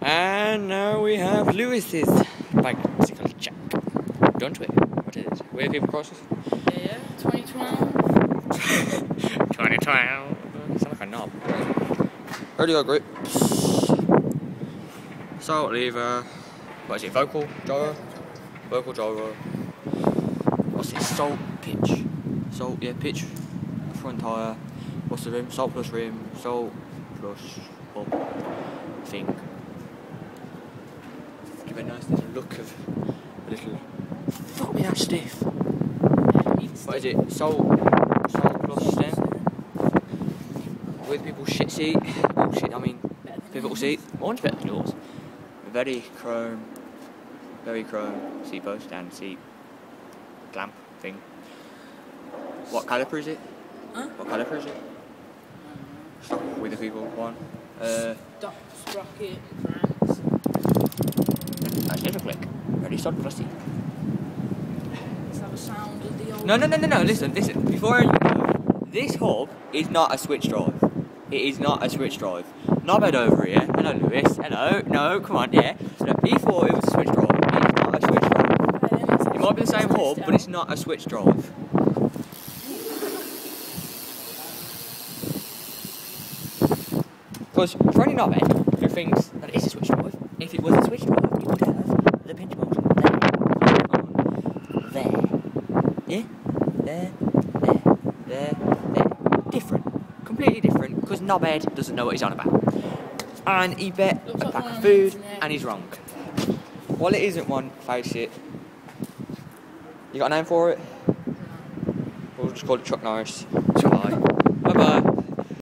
And now we have Lewis's bicycle jack. Don't we? What is it? Where people crosses? Yeah, 2012. 2012. Sound like a knob. Radio grips. Salt lever. What is it? Vocal gyro? Vocal gyro. What's it? Salt pitch. Salt, yeah, pitch. Front tyre. What's the rim? Salt plus rim. Salt plus bump thing. Give it a nice little look of a little. Fuck me, that's stiff. What is it? Salt plus stem. With people's shit seat. Oh shit, I mean pivotal seat. Mine's better than yours. Very chrome seat post and seat clamp thing. What caliper is it? Huh? What caliper is it? Stop with the people one. Stop sprocket, cranks. That's little click. Very solid plastic. Let's have a sound of the old. No. Listen. Before you know, this hub is not a switch drive. It is not a switch drive. Knobhead over here. Hello, Lewis. Hello. No, come on. Yeah. No, he thought it was a switch drive. It is not a switch drive. It might be the same hub, but it's not a switch drive. Because for any knobhead who thinks that it is a switch drive, if it was a switch drive, it would have the pinch motor there. Yeah? There. Different. Completely different, because knobhead doesn't know what he's on about. And he bet a pack of food, and he's wrong. Well, it isn't one, face it. You got a name for it? We'll just call it Chuck Norris.